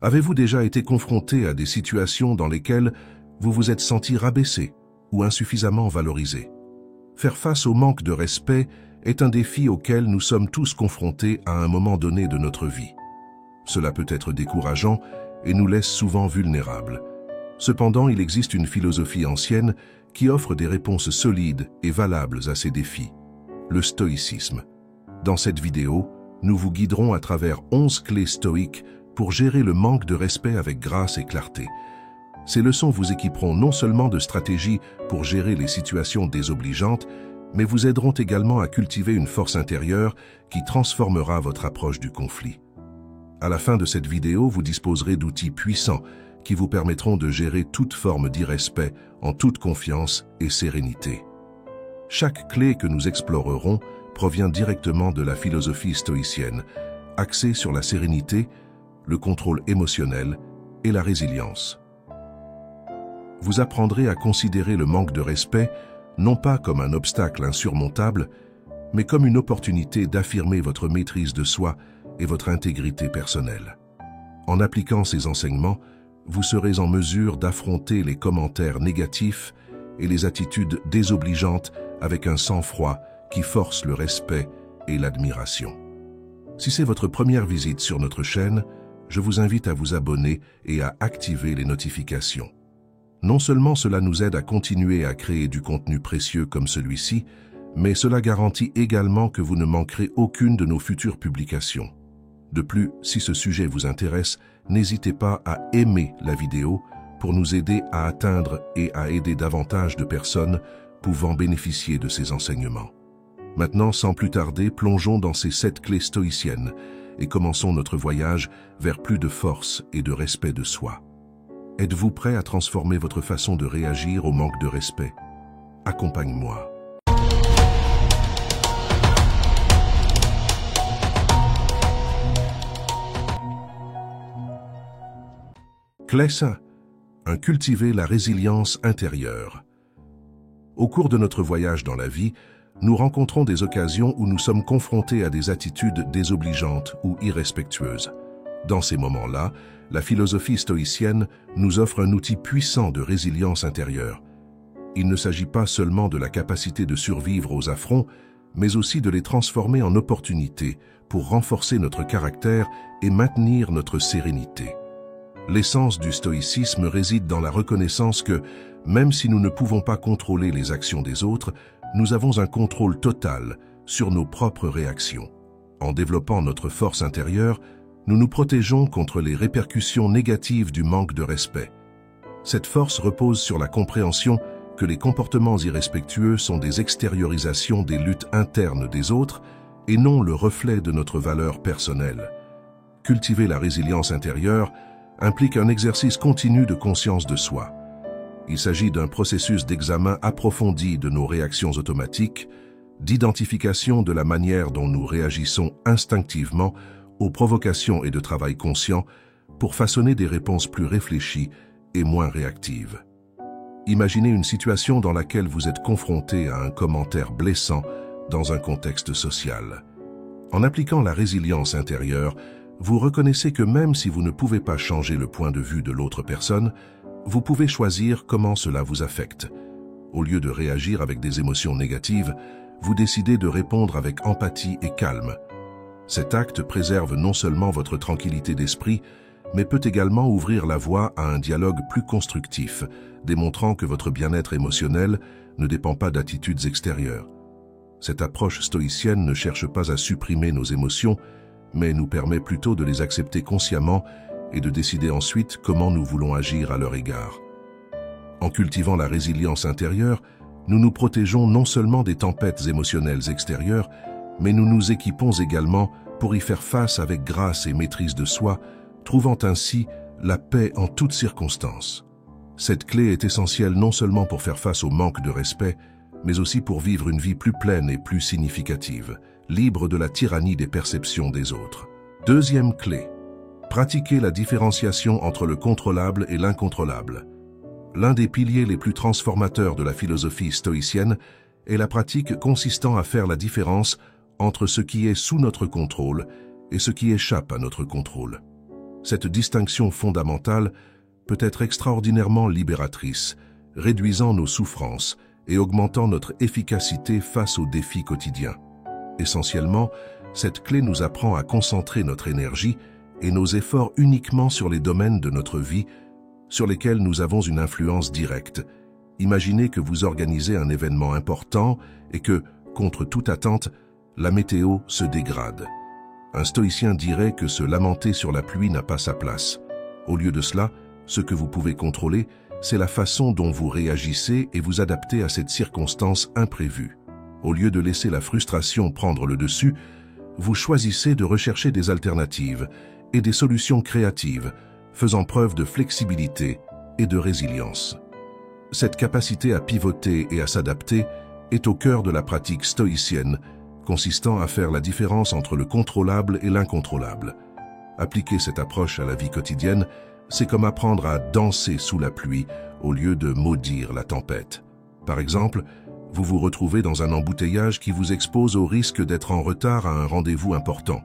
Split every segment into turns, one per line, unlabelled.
Avez-vous déjà été confronté à des situations dans lesquelles vous vous êtes senti rabaissé ou insuffisamment valorisé? Faire face au manque de respect est un défi auquel nous sommes tous confrontés à un moment donné de notre vie. Cela peut être décourageant et nous laisse souvent vulnérables. Cependant, il existe une philosophie ancienne qui offre des réponses solides et valables à ces défis: le stoïcisme. Dans cette vidéo, nous vous guiderons à travers 11 clés stoïques pour gérer le manque de respect avec grâce et clarté. Ces leçons vous équiperont non seulement de stratégies pour gérer les situations désobligeantes, mais vous aideront également à cultiver une force intérieure qui transformera votre approche du conflit. À la fin de cette vidéo, vous disposerez d'outils puissants qui vous permettront de gérer toute forme d'irrespect en toute confiance et sérénité. Chaque clé que nous explorerons provient directement de la philosophie stoïcienne, axée sur la sérénité, le contrôle émotionnel et la résilience. Vous apprendrez à considérer le manque de respect non pas comme un obstacle insurmontable, mais comme une opportunité d'affirmer votre maîtrise de soi et votre intégrité personnelle. En appliquant ces enseignements, vous serez en mesure d'affronter les commentaires négatifs et les attitudes désobligeantes avec un sang-froid qui force le respect et l'admiration. Si c'est votre première visite sur notre chaîne, je vous invite à vous abonner et à activer les notifications. Non seulement cela nous aide à continuer à créer du contenu précieux comme celui-ci, mais cela garantit également que vous ne manquerez aucune de nos futures publications. De plus, si ce sujet vous intéresse, n'hésitez pas à aimer la vidéo pour nous aider à atteindre et à aider davantage de personnes pouvant bénéficier de ces enseignements. Maintenant, sans plus tarder, plongeons dans ces 7 clés stoïciennes et commençons notre voyage vers plus de force et de respect de soi. Êtes-vous prêt à transformer votre façon de réagir au manque de respect? Accompagne-moi. Clé 1. Cultiver la résilience intérieure. Au cours de notre voyage dans la vie, nous rencontrons des occasions où nous sommes confrontés à des attitudes désobligeantes ou irrespectueuses. Dans ces moments-là, la philosophie stoïcienne nous offre un outil puissant de résilience intérieure. Il ne s'agit pas seulement de la capacité de survivre aux affronts, mais aussi de les transformer en opportunités pour renforcer notre caractère et maintenir notre sérénité. L'essence du stoïcisme réside dans la reconnaissance que, même si nous ne pouvons pas contrôler les actions des autres, nous avons un contrôle total sur nos propres réactions. En développant notre force intérieure, nous nous protégeons contre les répercussions négatives du manque de respect. Cette force repose sur la compréhension que les comportements irrespectueux sont des extériorisations des luttes internes des autres et non le reflet de notre valeur personnelle. Cultiver la résilience intérieure implique un exercice continu de conscience de soi. Il s'agit d'un processus d'examen approfondi de nos réactions automatiques, d'identification de la manière dont nous réagissons instinctivement aux provocations et de travail conscient pour façonner des réponses plus réfléchies et moins réactives. Imaginez une situation dans laquelle vous êtes confronté à un commentaire blessant dans un contexte social. En appliquant la résilience intérieure, vous reconnaissez que même si vous ne pouvez pas changer le point de vue de l'autre personne, vous pouvez choisir comment cela vous affecte. Au lieu de réagir avec des émotions négatives, vous décidez de répondre avec empathie et calme. Cet acte préserve non seulement votre tranquillité d'esprit, mais peut également ouvrir la voie à un dialogue plus constructif, démontrant que votre bien-être émotionnel ne dépend pas d'attitudes extérieures. Cette approche stoïcienne ne cherche pas à supprimer nos émotions, mais nous permet plutôt de les accepter consciemment et de décider ensuite comment nous voulons agir à leur égard. En cultivant la résilience intérieure, nous nous protégeons non seulement des tempêtes émotionnelles extérieures, mais nous nous équipons également pour y faire face avec grâce et maîtrise de soi, trouvant ainsi la paix en toutes circonstances. Cette clé est essentielle non seulement pour faire face au manque de respect, mais aussi pour vivre une vie plus pleine et plus significative, libre de la tyrannie des perceptions des autres. Deuxième clé. Pratiquer la différenciation entre le contrôlable et l'incontrôlable. L'un des piliers les plus transformateurs de la philosophie stoïcienne est la pratique consistant à faire la différence entre ce qui est sous notre contrôle et ce qui échappe à notre contrôle. Cette distinction fondamentale peut être extraordinairement libératrice, réduisant nos souffrances et augmentant notre efficacité face aux défis quotidiens. Essentiellement, cette clé nous apprend à concentrer notre énergie et nos efforts uniquement sur les domaines de notre vie sur lesquels nous avons une influence directe. Imaginez que vous organisez un événement important et que, contre toute attente, la météo se dégrade. Un stoïcien dirait que se lamenter sur la pluie n'a pas sa place. Au lieu de cela, ce que vous pouvez contrôler, c'est la façon dont vous réagissez et vous adaptez à cette circonstance imprévue. Au lieu de laisser la frustration prendre le dessus, vous choisissez de rechercher des alternatives et des solutions créatives, faisant preuve de flexibilité et de résilience. Cette capacité à pivoter et à s'adapter est au cœur de la pratique stoïcienne, consistant à faire la différence entre le contrôlable et l'incontrôlable. Appliquer cette approche à la vie quotidienne, c'est comme apprendre à danser sous la pluie au lieu de maudire la tempête. Par exemple, vous vous retrouvez dans un embouteillage qui vous expose au risque d'être en retard à un rendez-vous important.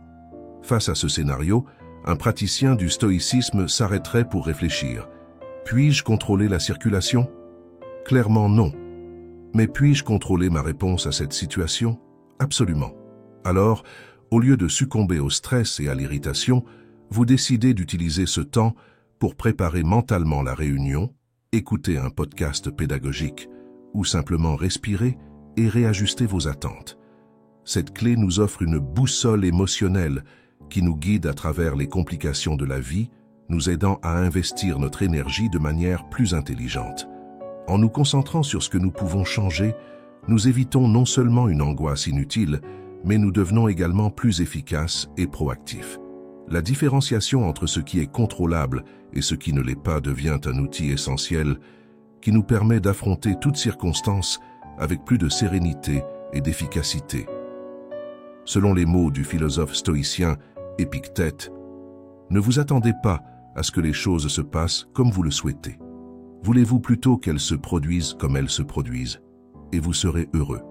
Face à ce scénario, un praticien du stoïcisme s'arrêterait pour réfléchir. Puis-je contrôler la circulation? Clairement non. Mais puis-je contrôler ma réponse à cette situation? Absolument. Alors, au lieu de succomber au stress et à l'irritation, vous décidez d'utiliser ce temps pour préparer mentalement la réunion, écouter un podcast pédagogique ou simplement respirer et réajuster vos attentes. Cette clé nous offre une boussole émotionnelle qui nous guide à travers les complications de la vie, nous aidant à investir notre énergie de manière plus intelligente. En nous concentrant sur ce que nous pouvons changer, nous évitons non seulement une angoisse inutile, mais nous devenons également plus efficaces et proactifs. La différenciation entre ce qui est contrôlable et ce qui ne l'est pas devient un outil essentiel qui nous permet d'affronter toutes circonstances avec plus de sérénité et d'efficacité. Selon les mots du philosophe stoïcien Épictète, ne vous attendez pas à ce que les choses se passent comme vous le souhaitez. Voulez-vous plutôt qu'elles se produisent comme elles se produisent, et vous serez heureux.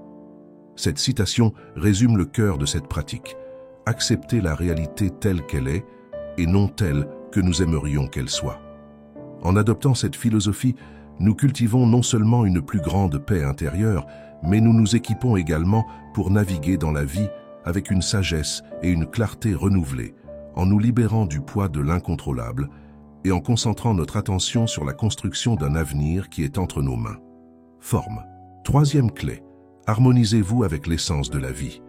Cette citation résume le cœur de cette pratique. Accepter la réalité telle qu'elle est et non telle que nous aimerions qu'elle soit. En adoptant cette philosophie, nous cultivons non seulement une plus grande paix intérieure, mais nous nous équipons également pour naviguer dans la vie avec une sagesse et une clarté renouvelées, en nous libérant du poids de l'incontrôlable et en concentrant notre attention sur la construction d'un avenir qui est entre nos mains. Forme. Troisième clé, harmonisez-vous avec l'essence de la vie.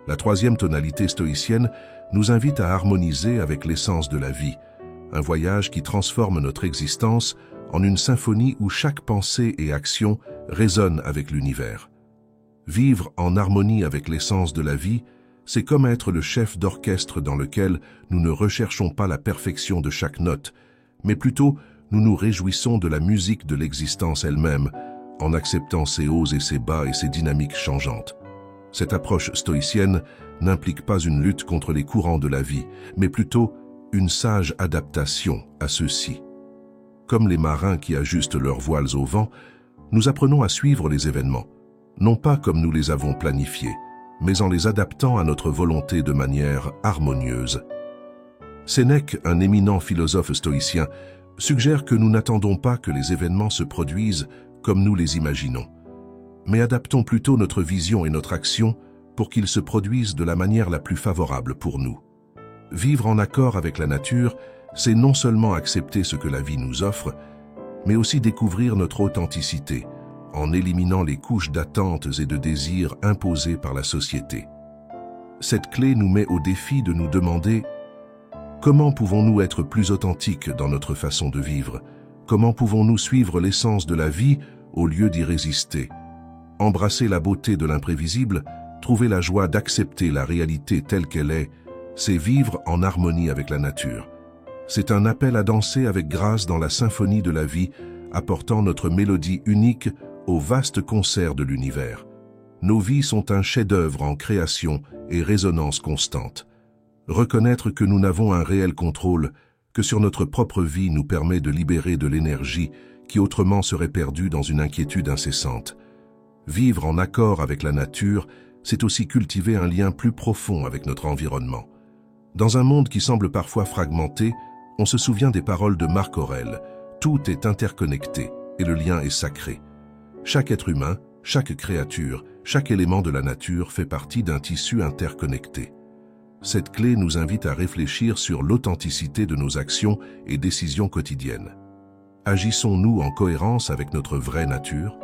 La troisième tonalité stoïcienne nous invite à harmoniser avec l'essence de la vie, un voyage qui transforme notre existence en une symphonie où chaque pensée et action résonnent avec l'univers. Vivre en harmonie avec l'essence de la vie, c'est comme être le chef d'orchestre dans lequel nous ne recherchons pas la perfection de chaque note, mais plutôt nous nous réjouissons de la musique de l'existence elle-même, en acceptant ses hauts et ses bas et ses dynamiques changeantes. Cette approche stoïcienne n'implique pas une lutte contre les courants de la vie, mais plutôt une sage adaptation à ceux-ci. Comme les marins qui ajustent leurs voiles au vent, nous apprenons à suivre les événements, non pas comme nous les avons planifiés, mais en les adaptant à notre volonté de manière harmonieuse. Sénèque, un éminent philosophe stoïcien, suggère que nous n'attendons pas que les événements se produisent comme nous les imaginons, mais adaptons plutôt notre vision et notre action pour qu'ils se produisent de la manière la plus favorable pour nous. Vivre en accord avec la nature, c'est non seulement accepter ce que la vie nous offre, mais aussi découvrir notre authenticité, en éliminant les couches d'attentes et de désirs imposées par la société. Cette clé nous met au défi de nous demander comment pouvons-nous être plus authentiques dans notre façon de vivre? Comment pouvons-nous suivre l'essence de la vie au lieu d'y résister? Embrasser la beauté de l'imprévisible, trouver la joie d'accepter la réalité telle qu'elle est, c'est vivre en harmonie avec la nature. C'est un appel à danser avec grâce dans la symphonie de la vie, apportant notre mélodie unique au vaste concert de l'univers. Nos vies sont un chef-d'œuvre en création et résonance constante. Reconnaître que nous n'avons un réel contrôle que sur notre propre vie nous permet de libérer de l'énergie qui autrement serait perdue dans une inquiétude incessante. Vivre en accord avec la nature, c'est aussi cultiver un lien plus profond avec notre environnement. Dans un monde qui semble parfois fragmenté, On se souvient des paroles de Marc Aurèle. Tout est interconnecté et le lien est sacré. Chaque être humain, chaque créature, chaque élément de la nature fait partie d'un tissu interconnecté. Cette clé nous invite à réfléchir sur l'authenticité de nos actions et décisions quotidiennes. Agissons-nous en cohérence avec notre vraie nature?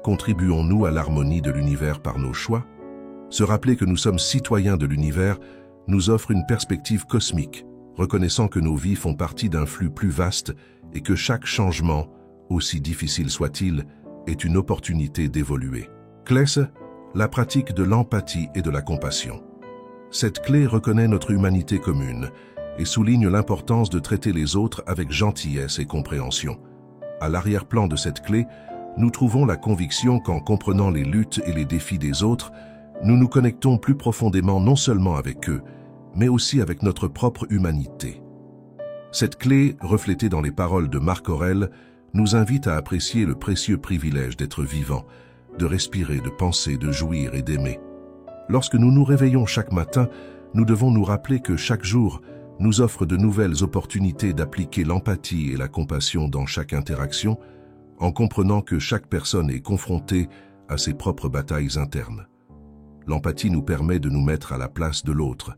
Contribuons-nous à l'harmonie de l'univers par nos choix? Se rappeler que nous sommes citoyens de l'univers nous offre une perspective cosmique, reconnaissant que nos vies font partie d'un flux plus vaste et que chaque changement, aussi difficile soit-il, est une opportunité d'évoluer. Kless, la pratique de l'empathie et de la compassion. Cette clé reconnaît notre humanité commune et souligne l'importance de traiter les autres avec gentillesse et compréhension. À l'arrière-plan de cette clé, nous trouvons la conviction qu'en comprenant les luttes et les défis des autres, nous nous connectons plus profondément non seulement avec eux, mais aussi avec notre propre humanité. Cette clé, reflétée dans les paroles de Marc Aurèle, nous invite à apprécier le précieux privilège d'être vivant, de respirer, de penser, de jouir et d'aimer. Lorsque nous nous réveillons chaque matin, nous devons nous rappeler que chaque jour nous offre de nouvelles opportunités d'appliquer l'empathie et la compassion dans chaque interaction, en comprenant que chaque personne est confrontée à ses propres batailles internes. L'empathie nous permet de nous mettre à la place de l'autre,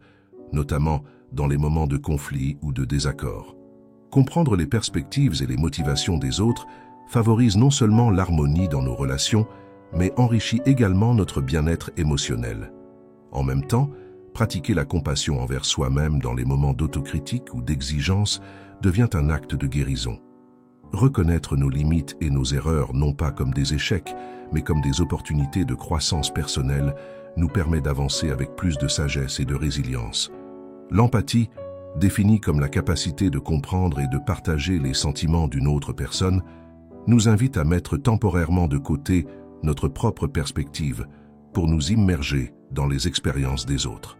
notamment dans les moments de conflit ou de désaccord. Comprendre les perspectives et les motivations des autres favorise non seulement l'harmonie dans nos relations, mais enrichit également notre bien-être émotionnel. En même temps, pratiquer la compassion envers soi-même dans les moments d'autocritique ou d'exigence devient un acte de guérison. Reconnaître nos limites et nos erreurs non pas comme des échecs, mais comme des opportunités de croissance personnelle nous permet d'avancer avec plus de sagesse et de résilience. L'empathie, définie comme la capacité de comprendre et de partager les sentiments d'une autre personne, nous invite à mettre temporairement de côté notre propre perspective pour nous immerger dans les expériences des autres.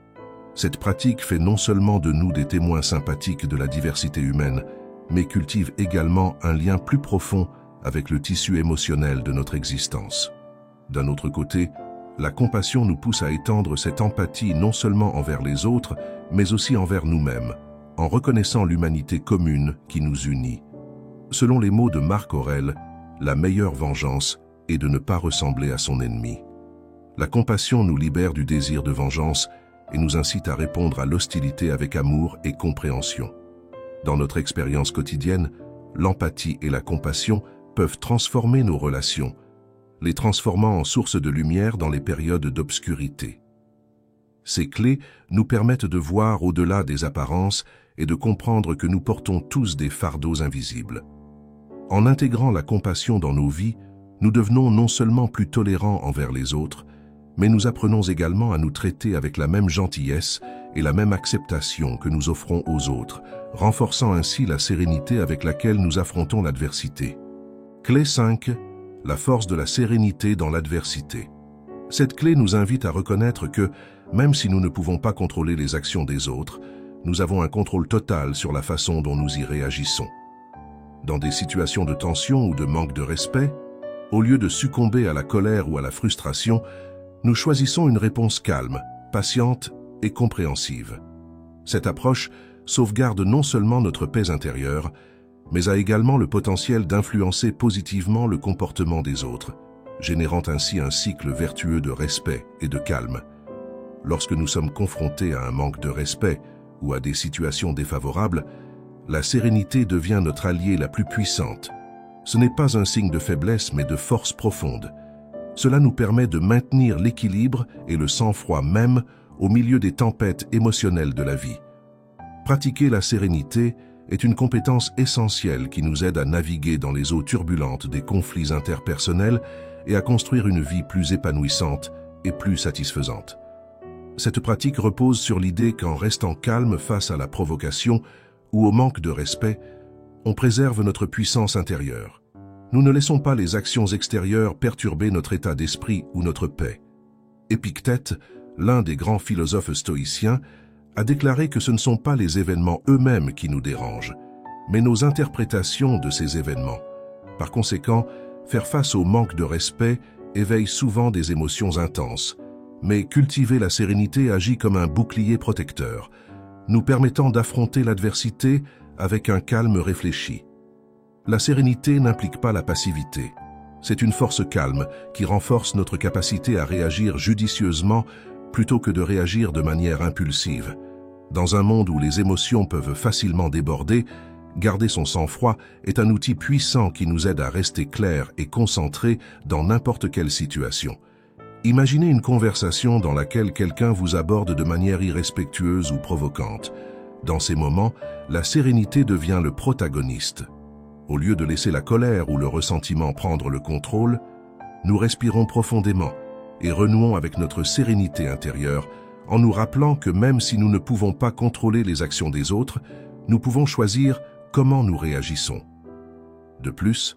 Cette pratique fait non seulement de nous des témoins sympathiques de la diversité humaine, mais cultive également un lien plus profond avec le tissu émotionnel de notre existence. D'un autre côté, la compassion nous pousse à étendre cette empathie non seulement envers les autres, mais aussi envers nous-mêmes, en reconnaissant l'humanité commune qui nous unit. Selon les mots de Marc Aurèle, la meilleure vengeance est de ne pas ressembler à son ennemi. La compassion nous libère du désir de vengeance et nous incite à répondre à l'hostilité avec amour et compréhension. Dans notre expérience quotidienne, l'empathie et la compassion peuvent transformer nos relations, les transformant en source de lumière dans les périodes d'obscurité. Ces clés nous permettent de voir au-delà des apparences et de comprendre que nous portons tous des fardeaux invisibles. En intégrant la compassion dans nos vies, nous devenons non seulement plus tolérants envers les autres, mais nous apprenons également à nous traiter avec la même gentillesse et la même acceptation que nous offrons aux autres, renforçant ainsi la sérénité avec laquelle nous affrontons l'adversité. Clé 5. La force de la sérénité dans l'adversité. Cette clé nous invite à reconnaître que, même si nous ne pouvons pas contrôler les actions des autres, nous avons un contrôle total sur la façon dont nous y réagissons. Dans des situations de tension ou de manque de respect, au lieu de succomber à la colère ou à la frustration, nous choisissons une réponse calme, patiente et compréhensive. Cette approche sauvegarde non seulement notre paix intérieure, mais a également le potentiel d'influencer positivement le comportement des autres, générant ainsi un cycle vertueux de respect et de calme. Lorsque nous sommes confrontés à un manque de respect ou à des situations défavorables, la sérénité devient notre alliée la plus puissante. Ce n'est pas un signe de faiblesse mais de force profonde. Cela nous permet de maintenir l'équilibre et le sang-froid même au milieu des tempêtes émotionnelles de la vie. Pratiquer la sérénité est une compétence essentielle qui nous aide à naviguer dans les eaux turbulentes des conflits interpersonnels et à construire une vie plus épanouissante et plus satisfaisante. Cette pratique repose sur l'idée qu'en restant calme face à la provocation ou au manque de respect, on préserve notre puissance intérieure. Nous ne laissons pas les actions extérieures perturber notre état d'esprit ou notre paix. Épictète, l'un des grands philosophes stoïciens, a déclaré que ce ne sont pas les événements eux-mêmes qui nous dérangent, mais nos interprétations de ces événements. Par conséquent, faire face au manque de respect éveille souvent des émotions intenses, mais cultiver la sérénité agit comme un bouclier protecteur, nous permettant d'affronter l'adversité avec un calme réfléchi. La sérénité n'implique pas la passivité. C'est une force calme qui renforce notre capacité à réagir judicieusement plutôt que de réagir de manière impulsive. Dans un monde où les émotions peuvent facilement déborder, garder son sang-froid est un outil puissant qui nous aide à rester clairs et concentrés dans n'importe quelle situation. Imaginez une conversation dans laquelle quelqu'un vous aborde de manière irrespectueuse ou provocante. Dans ces moments, la sérénité devient le protagoniste. Au lieu de laisser la colère ou le ressentiment prendre le contrôle, nous respirons profondément et renouons avec notre sérénité intérieure en nous rappelant que même si nous ne pouvons pas contrôler les actions des autres, nous pouvons choisir comment nous réagissons. De plus,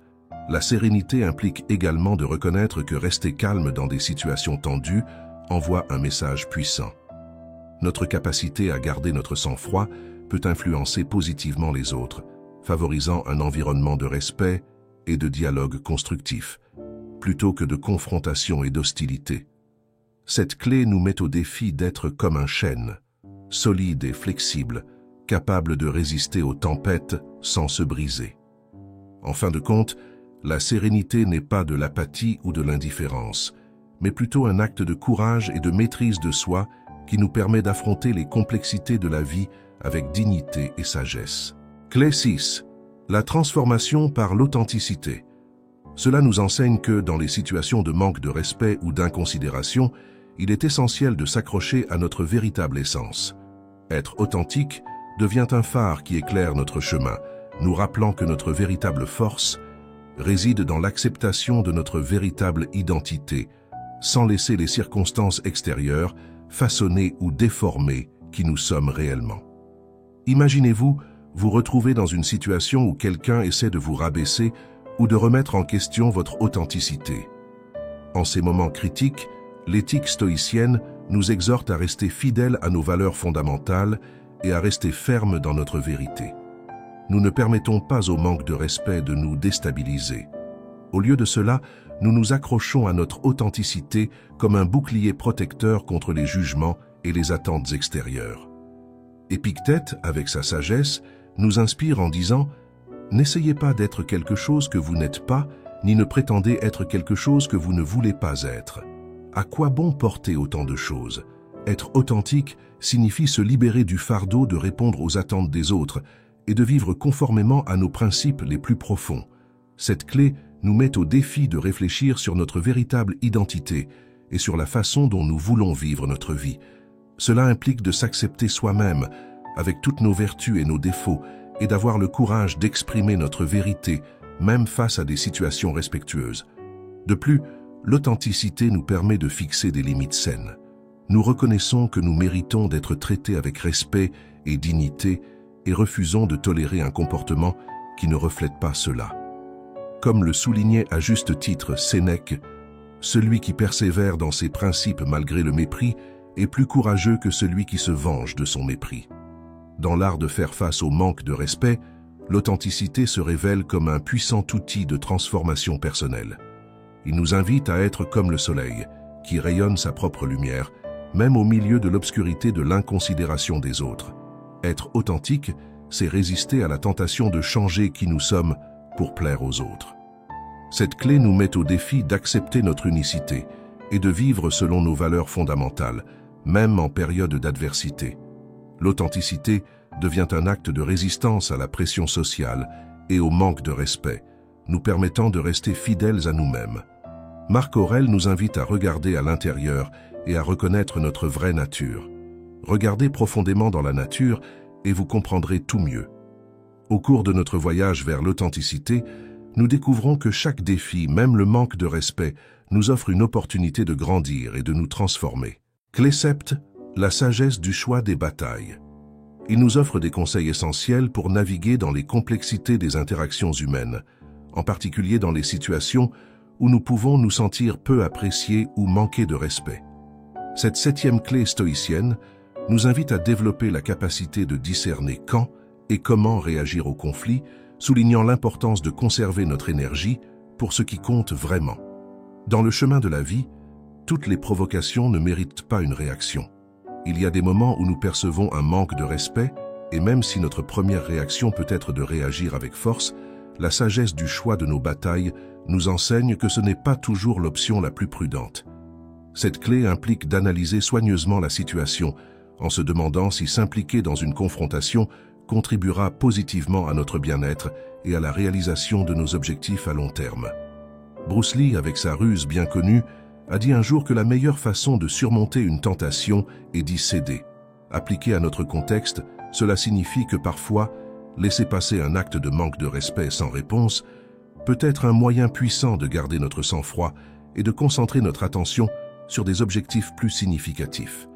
la sérénité implique également de reconnaître que rester calme dans des situations tendues envoie un message puissant. Notre capacité à garder notre sang-froid peut influencer positivement les autres, favorisant un environnement de respect et de dialogue constructif, plutôt que de confrontation et d'hostilité. Cette clé nous met au défi d'être comme un chêne, solide et flexible, capable de résister aux tempêtes sans se briser. En fin de compte, la sérénité n'est pas de l'apathie ou de l'indifférence, mais plutôt un acte de courage et de maîtrise de soi qui nous permet d'affronter les complexités de la vie avec dignité et sagesse. Clé 6. La transformation par l'authenticité. Cela nous enseigne que, dans les situations de manque de respect ou d'inconsidération, il est essentiel de s'accrocher à notre véritable essence. Être authentique devient un phare qui éclaire notre chemin, nous rappelant que notre véritable force réside dans l'acceptation de notre véritable identité, sans laisser les circonstances extérieures façonner ou déformer qui nous sommes réellement. Imaginez-vous vous retrouver dans une situation où quelqu'un essaie de vous rabaisser ou de remettre en question votre authenticité. En ces moments critiques, l'éthique stoïcienne nous exhorte à rester fidèles à nos valeurs fondamentales et à rester fermes dans notre vérité. Nous ne permettons pas au manque de respect de nous déstabiliser. Au lieu de cela, nous nous accrochons à notre authenticité comme un bouclier protecteur contre les jugements et les attentes extérieures. Épictète, avec sa sagesse, nous inspire en disant « N'essayez pas d'être quelque chose que vous n'êtes pas, ni ne prétendez être quelque chose que vous ne voulez pas être. À quoi bon porter autant de choses ? Être authentique signifie se libérer du fardeau de répondre aux attentes des autres et de vivre conformément à nos principes les plus profonds. Cette clé nous met au défi de réfléchir sur notre véritable identité et sur la façon dont nous voulons vivre notre vie. Cela implique de s'accepter soi-même, avec toutes nos vertus et nos défauts, et d'avoir le courage d'exprimer notre vérité, même face à des situations respectueuses. De plus, l'authenticité nous permet de fixer des limites saines. Nous reconnaissons que nous méritons d'être traités avec respect et dignité et refusons de tolérer un comportement qui ne reflète pas cela. Comme le soulignait à juste titre Sénèque, « Celui qui persévère dans ses principes malgré le mépris est plus courageux que celui qui se venge de son mépris. » Dans l'art de faire face au manque de respect, l'authenticité se révèle comme un puissant outil de transformation personnelle. Il nous invite à être comme le soleil, qui rayonne sa propre lumière, même au milieu de l'obscurité de l'inconsidération des autres. Être authentique, c'est résister à la tentation de changer qui nous sommes pour plaire aux autres. Cette clé nous met au défi d'accepter notre unicité et de vivre selon nos valeurs fondamentales, même en période d'adversité. L'authenticité devient un acte de résistance à la pression sociale et au manque de respect, nous permettant de rester fidèles à nous-mêmes. Marc Aurèle nous invite à regarder à l'intérieur et à reconnaître notre vraie nature. Regardez profondément dans la nature et vous comprendrez tout mieux. Au cours de notre voyage vers l'authenticité, nous découvrons que chaque défi, même le manque de respect, nous offre une opportunité de grandir et de nous transformer. Clé 7, la sagesse du choix des batailles. Il nous offre des conseils essentiels pour naviguer dans les complexités des interactions humaines, en particulier dans les situations où nous pouvons nous sentir peu appréciés ou manquer de respect. Cette 7e clé stoïcienne nous invite à développer la capacité de discerner quand et comment réagir au conflit, soulignant l'importance de conserver notre énergie pour ce qui compte vraiment. Dans le chemin de la vie, toutes les provocations ne méritent pas une réaction. Il y a des moments où nous percevons un manque de respect, Et même si notre première réaction peut être de réagir avec force, la sagesse du choix de nos batailles nous enseigne que ce n'est pas toujours l'option la plus prudente. Cette clé implique d'analyser soigneusement la situation, en se demandant si s'impliquer dans une confrontation contribuera positivement à notre bien-être et à la réalisation de nos objectifs à long terme. Bruce Lee, avec sa ruse bien connue, a dit un jour que la meilleure façon de surmonter une tentation est d'y céder. Appliqué à notre contexte, cela signifie que parfois, laisser passer un acte de manque de respect sans réponse peut être un moyen puissant de garder notre sang-froid et de concentrer notre attention sur des objectifs plus significatifs.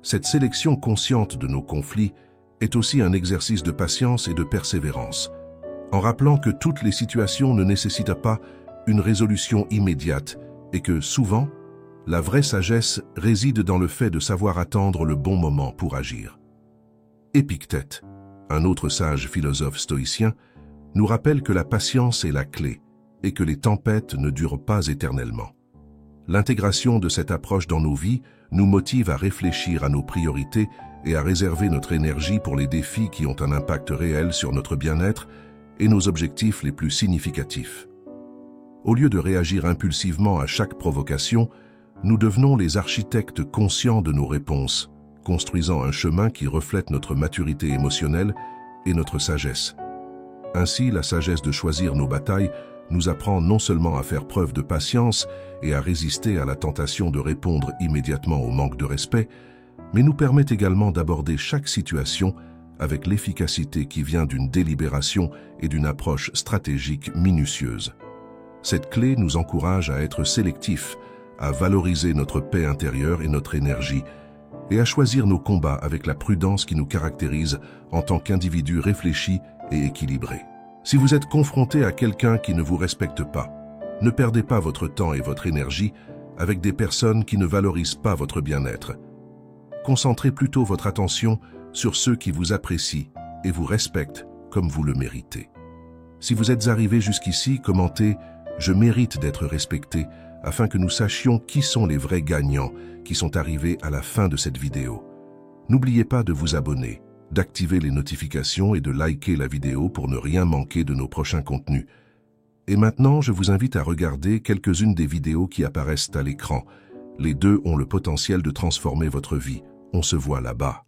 Cette sélection consciente de nos conflits est aussi un exercice de patience et de persévérance, en rappelant que toutes les situations ne nécessitent pas une résolution immédiate et que, souvent, la vraie sagesse réside dans le fait de savoir attendre le bon moment pour agir. Épictète, un autre sage philosophe stoïcien, nous rappelle que la patience est la clé et que les tempêtes ne durent pas éternellement. L'intégration de cette approche dans nos vies nous motive à réfléchir à nos priorités et à réserver notre énergie pour les défis qui ont un impact réel sur notre bien-être et nos objectifs les plus significatifs. Au lieu de réagir impulsivement à chaque provocation, nous devenons les architectes conscients de nos réponses, construisant un chemin qui reflète notre maturité émotionnelle et notre sagesse. Ainsi, la sagesse de choisir nos batailles nous apprend non seulement à faire preuve de patience et à résister à la tentation de répondre immédiatement au manque de respect, mais nous permet également d'aborder chaque situation avec l'efficacité qui vient d'une délibération et d'une approche stratégique minutieuse. Cette clé nous encourage à être sélectifs, à valoriser notre paix intérieure et notre énergie, et à choisir nos combats avec la prudence qui nous caractérise en tant qu'individus réfléchis et équilibrés. Si vous êtes confronté à quelqu'un qui ne vous respecte pas, ne perdez pas votre temps et votre énergie avec des personnes qui ne valorisent pas votre bien-être. Concentrez plutôt votre attention sur ceux qui vous apprécient et vous respectent comme vous le méritez. Si vous êtes arrivé jusqu'ici, commentez « Je mérite d'être respecté » afin que nous sachions qui sont les vrais gagnants qui sont arrivés à la fin de cette vidéo. N'oubliez pas de vous abonner, d'activer les notifications et de liker la vidéo pour ne rien manquer de nos prochains contenus. Et maintenant, je vous invite à regarder quelques-unes des vidéos qui apparaissent à l'écran. Les deux ont le potentiel de transformer votre vie. On se voit là-bas.